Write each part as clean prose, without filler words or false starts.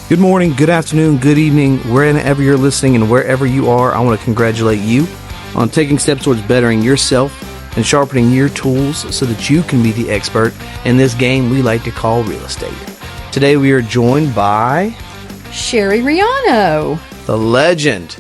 Good morning, good afternoon, good evening, wherever you're listening and wherever you are. I want to congratulate you on taking steps towards bettering yourself and sharpening your tools so that you can be the expert in this game we like to call real estate. Today we are joined by Sherry Riano, the legend.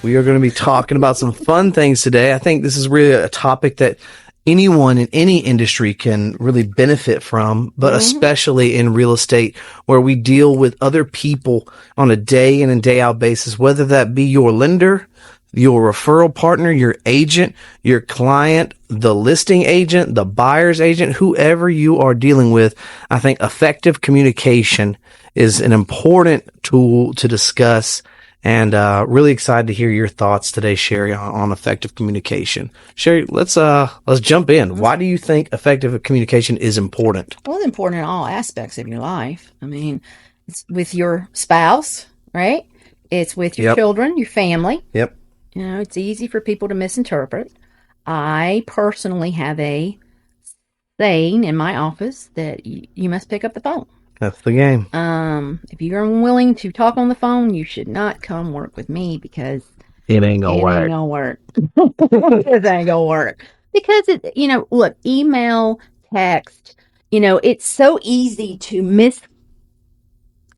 We are going to be talking about some fun things today. I think this is really a topic that anyone in any industry can really benefit from, but especially in real estate, where we deal with other people on a day in and day out basis, whether that be your lender, your referral partner, your agent, your client, the listing agent, the buyer's agent, whoever you are dealing with. I think effective communication is an important tool to discuss. And really excited to hear your thoughts today, Sherry, on effective communication. Sherry, let's jump in. Why do you think effective communication is important? Well, it's important in all aspects of your life. I mean, it's with your spouse, right? It's with your children, your family. Yep. You know, it's easy for people to misinterpret. I personally have a saying in my office that you must pick up the phone. That's the game. If you're unwilling to talk on the phone, you should not come work with me because it ain't gonna work. Ain't gonna work. It ain't gonna work. Because look, email, text, it's so easy to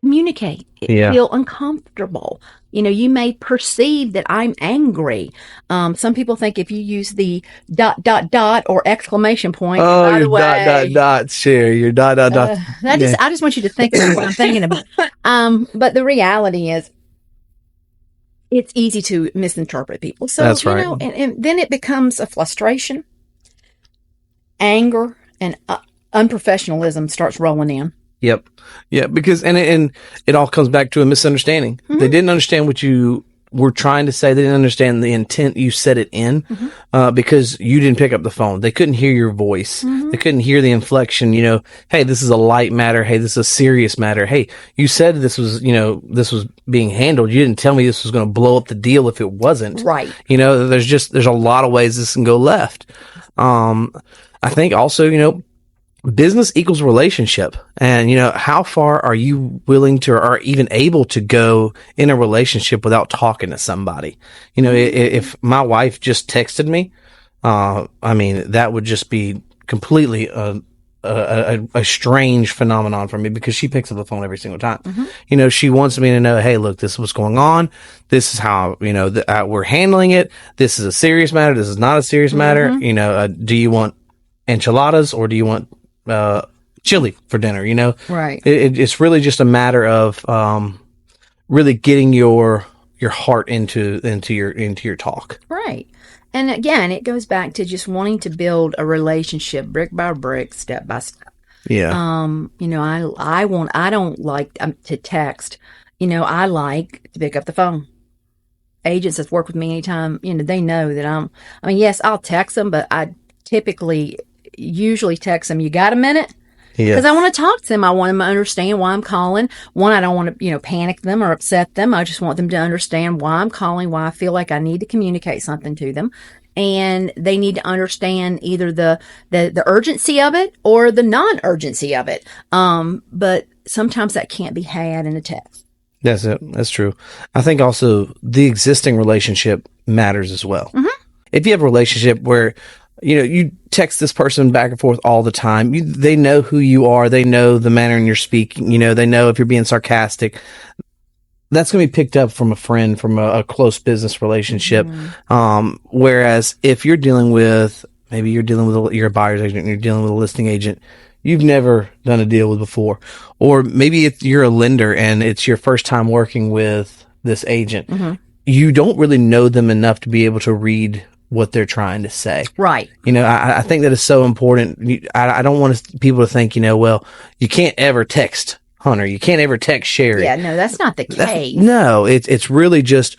miscommunicate. Feel uncomfortable. You may perceive that I'm angry. Some people think if you use the ... or exclamation point. Oh, by the way, ... Sherry, your ... I just want you to think about what I'm thinking about. But the reality is, it's easy to misinterpret people. So, that's right. And then it becomes a frustration, anger, and unprofessionalism starts rolling in. Yep. Yeah, because and it all comes back to a misunderstanding. Mm-hmm. They didn't understand what you were trying to say. They didn't understand the intent you said it in, because you didn't pick up the phone. They couldn't hear your voice. Mm-hmm. They couldn't hear the inflection. Hey, this is a light matter. Hey, this is a serious matter. Hey, you said this was being handled. You didn't tell me this was going to blow up the deal if it wasn't. Right. There's a lot of ways this can go left. I think also, business equals relationship. And, how far are you willing to or even able to go in a relationship without talking to somebody? If my wife just texted me, that would just be completely a strange phenomenon for me because she picks up the phone every single time. Mm-hmm. She wants me to know, hey, look, this is what's going on. This is how, we're handling it. This is a serious matter. This is not a serious matter. Do you want enchiladas or do you want chili for dinner? Right. It's really just a matter of really getting your heart into your talk. Right. And again, it goes back to just wanting to build a relationship brick by brick, step by step. Yeah. I don't like to text. I like to pick up the phone. Agents that work with me anytime, they know that yes, I'll text them, but I usually text them, you got a minute? Because I want to talk to them. I want them to understand why I'm calling. One, I don't want to, panic them or upset them. I just want them to understand why I'm calling, why I feel like I need to communicate something to them. And they need to understand either the urgency of it or the non-urgency of it. But sometimes that can't be had in a text. That's it. That's true. I think also the existing relationship matters as well. Mm-hmm. If you have a relationship where you text this person back and forth all the time. They know who you are. They know the manner in your speaking. They know if you're being sarcastic. That's going to be picked up from a friend, from a close business relationship. Mm-hmm. Whereas if you're dealing with, maybe you're a buyer's agent and you're dealing with a listing agent you've never done a deal with before. Or maybe if you're a lender and it's your first time working with this agent. Mm-hmm. You don't really know them enough to be able to read what they're trying to say. Right. I think that is so important. I don't want people to think, well, you can't ever text Hunter. You can't ever text Sherry. Yeah, no, that's not the case. No, it's really just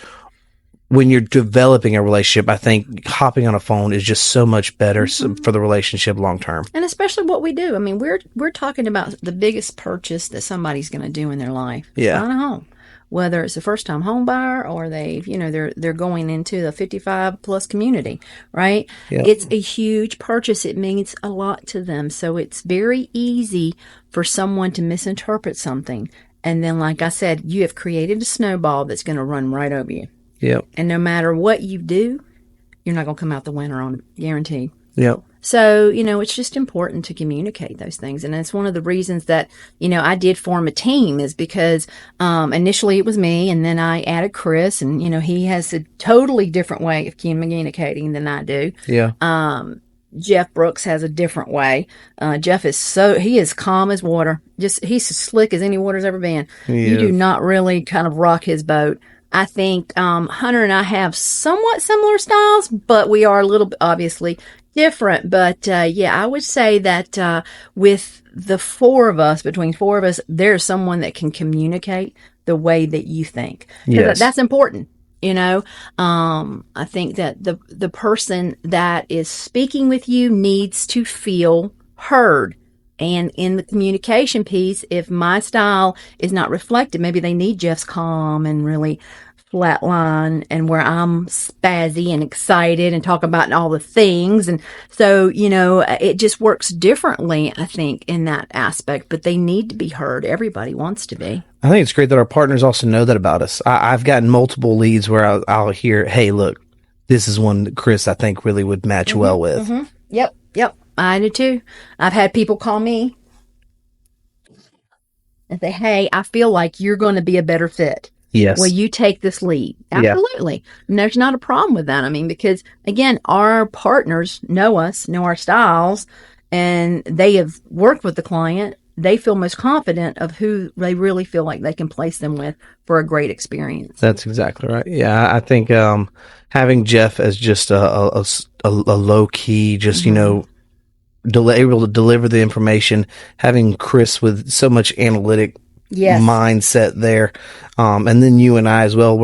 when you're developing a relationship, I think hopping on a phone is just so much better for the relationship long term. And especially what we do. I mean, we're talking about the biggest purchase that somebody's going to do in their life. Yeah. Buying a home. Whether it's a first-time home buyer or they're going into the 55-plus community, right? Yep. It's a huge purchase. It means a lot to them. So it's very easy for someone to misinterpret something. And then, like I said, you have created a snowball that's going to run right over you. Yep. And no matter what you do, you're not going to come out the winner on it, guaranteed. Yep. So, it's just important to communicate those things. And it's one of the reasons that, I did form a team is because initially it was me, and then I added Chris, and, he has a totally different way of communicating than I do. Yeah. Jeff Brooks has a different way. Jeff he is calm as water. He's as slick as any water's ever been. You do not really kind of rock his boat. I think Hunter and I have somewhat similar styles, but we are a little bit obviously different. But I would say that with the between four of us, there's someone that can communicate the way that you think. Yes. That's important. I think that the person that is speaking with you needs to feel heard. And in the communication piece, if my style is not reflected, maybe they need Jeff's calm and really flat line, and where I'm spazzy and excited and talk about all the things. And so, it just works differently, I think, in that aspect, but they need to be heard. Everybody wants to be. I think it's great that our partners also know that about us. I've gotten multiple leads where I'll hear, hey, look, this is one that Chris, I think, really would match well with. Mm-hmm. Yep. I do too. I've had people call me and say, hey, I feel like you're going to be a better fit. Yes. Will you take this lead? Absolutely. Yeah. And there's not a problem with that. I mean, because again, our partners know us, know our styles, and they have worked with the client. They feel most confident of who they really feel like they can place them with for a great experience. That's exactly right. Yeah, I think having Jeff as just a low key, just able to deliver the information, having Chris with so much analytic mindset there, and then you and I as well,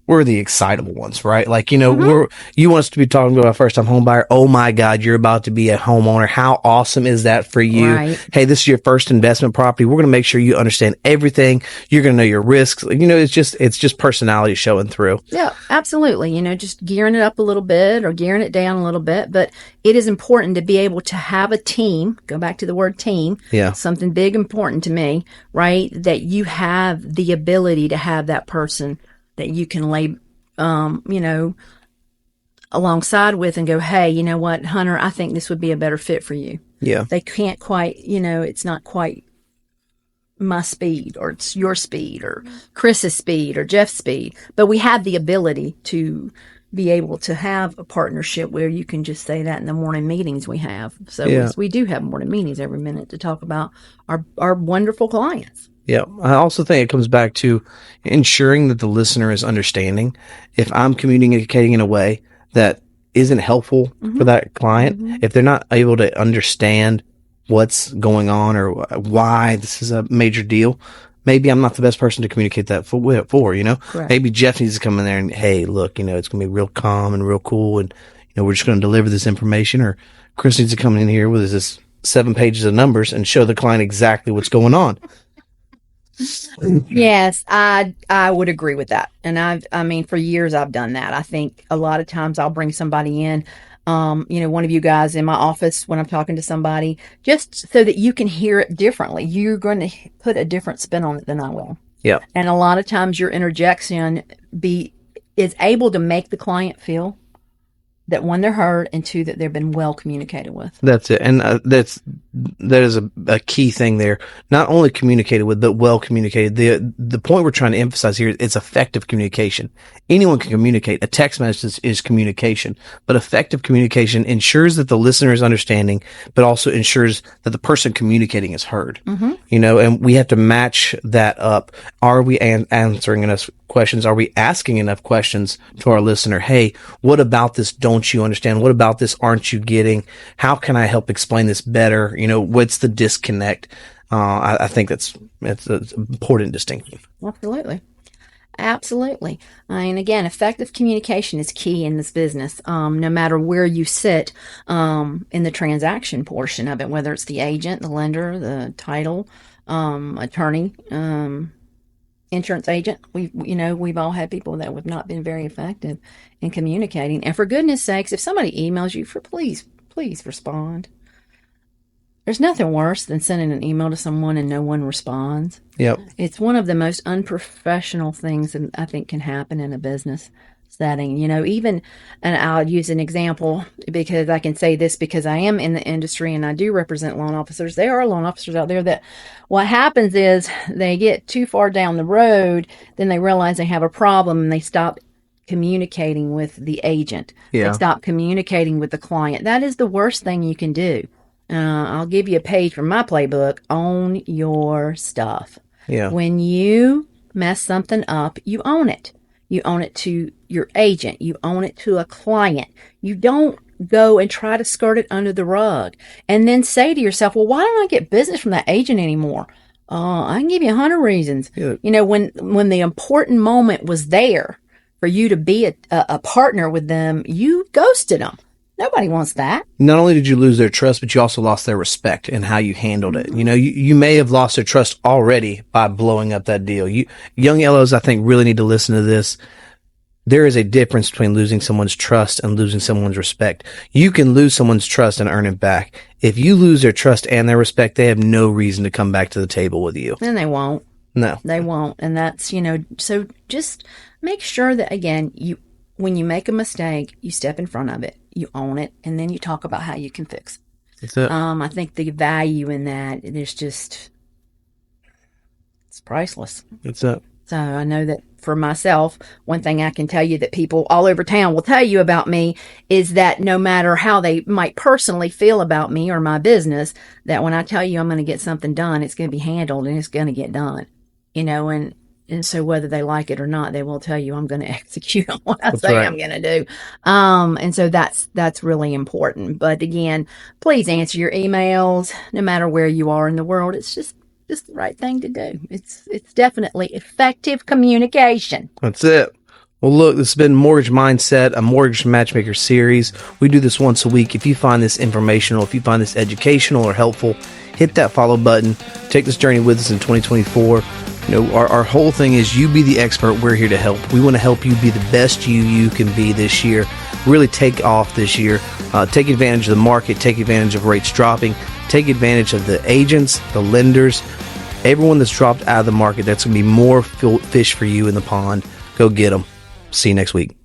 we're the excitable ones, right? Like, you want us to be talking about a first time home buyer. Oh my God, you're about to be a homeowner. How awesome is that for you? Right. Hey, this is your first investment property. We're going to make sure you understand everything. You're going to know your risks. It's just personality showing through. Yeah, absolutely. Just gearing it up a little bit or gearing it down a little bit. But it is important to be able to have a team. Go back to the word team. Yeah. Something big, important to me, right? That you have the ability to have that person that you can lay, alongside with and go, hey, you know what, Hunter, I think this would be a better fit for you. Yeah. They can't quite, it's not quite my speed, or it's your speed, or Chris's speed, or Jeff's speed. But we have the ability to be able to have a partnership where you can just say that in the morning meetings we have. So we do have morning meetings every minute to talk about our wonderful clients. Yeah. I also think it comes back to ensuring that the listener is understanding. If I'm communicating in a way that isn't helpful for that client, if they're not able to understand what's going on or why this is a major deal, maybe I'm not the best person to communicate that for. Correct. Maybe Jeff needs to come in there and, hey, look, it's going to be real calm and real cool, and we're just going to deliver this information. Or Chris needs to come in here with this 7 pages of numbers and show the client exactly what's going on. Yes, I would agree with that. And for years I've done that. I think a lot of times I'll bring somebody in, one of you guys in my office when I'm talking to somebody, just so that you can hear it differently. You're going to put a different spin on it than I will. Yeah. And a lot of times your interjection is able to make the client feel that, one, they're heard, and two, that they've been well communicated with. That's it. And that is a key thing there. Not only communicated with, but well communicated. The point we're trying to emphasize here is effective communication. Anyone can communicate. A text message is communication, but effective communication ensures that the listener is understanding, but also ensures that the person communicating is heard. And we have to match that up. Are we answering enough questions? Are we asking enough questions to our listener? Hey, what about this don't you understand? What about this aren't you getting? How can I help explain this better? What's the disconnect? I think it's an important distinction. Absolutely. And again, effective communication is key in this business, no matter where you sit in the transaction portion of it, whether it's the agent, the lender, the title, attorney, insurance agent. We've all had people that have not been very effective in communicating. And for goodness sakes, if somebody emails you, please respond. There's nothing worse than sending an email to someone and no one responds. Yep. It's one of the most unprofessional things that I think can happen in a business setting. Even, and I'll use an example because I can say this because I am in the industry and I do represent loan officers. There are loan officers out there that what happens is they get too far down the road, then they realize they have a problem and they stop communicating with the agent. Yeah. They stop communicating with the client. That is the worst thing you can do. I'll give you a page from my playbook. Own your stuff. Yeah. When you mess something up, you own it. You own it to your agent. You own it to a client. You don't go and try to skirt it under the rug and then say to yourself, well, why don't I get business from that agent anymore? I can give you 100 reasons. Yeah. When the important moment was there for you to be a partner with them, you ghosted them. Nobody wants that. Not only did you lose their trust, but you also lost their respect in how you handled it. You may have lost their trust already by blowing up that deal. Young LOs, I think, really need to listen to this. There is a difference between losing someone's trust and losing someone's respect. You can lose someone's trust and earn it back. If you lose their trust and their respect, they have no reason to come back to the table with you. And they won't. No. They won't. And that's, so just make sure that, again, when you make a mistake, you step in front of it, you own it, and then you talk about how you can fix it. That's it. I think the value in that, it's priceless. That's it. So I know that for myself, one thing I can tell you that people all over town will tell you about me is that no matter how they might personally feel about me or my business, that when I tell you I'm going to get something done, it's going to be handled and it's going to get done, and so whether they like it or not, they will tell you I'm going to execute on what I say right. I'm going to do. And so that's really important. But again, please answer your emails no matter where you are in the world. It's just the right thing to do. It's definitely effective communication. That's it. Well, look, this has been Mortgage Mindset, a mortgage matchmaker series. We do this once a week. If you find this informational, if you find this educational or helpful, hit that follow button. Take this journey with us in 2024. Our whole thing is you be the expert. We're here to help. We want to help you be the best you can be this year. Really take off this year. Take advantage of the market. Take advantage of rates dropping. Take advantage of the agents, the lenders, everyone that's dropped out of the market. That's going to be more fish for you in the pond. Go get them. See you next week.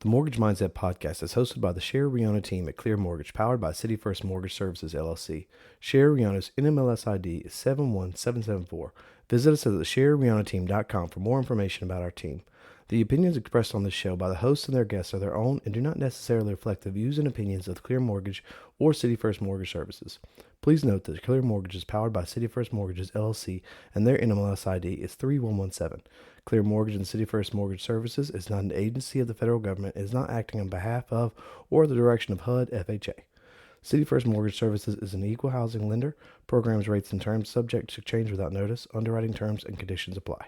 The Mortgage Mindset Podcast is hosted by the Sherry Rihanna team at Clear Mortgage, powered by City First Mortgage Services, LLC. Sherry Rihanna's NMLS ID is 71774. Visit us at thesherryrihannateam.com for more information about our team. The opinions expressed on this show by the hosts and their guests are their own and do not necessarily reflect the views and opinions of Clear Mortgage or City First Mortgage Services. Please note that Clear Mortgage is powered by City First Mortgages, LLC, and their NMLS ID is 3117. Clear Mortgage and City First Mortgage Services is not an agency of the federal government and is not acting on behalf of or the direction of HUD FHA. City First Mortgage Services is an equal housing lender. Programs, rates, and terms subject to change without notice. Underwriting terms and conditions apply.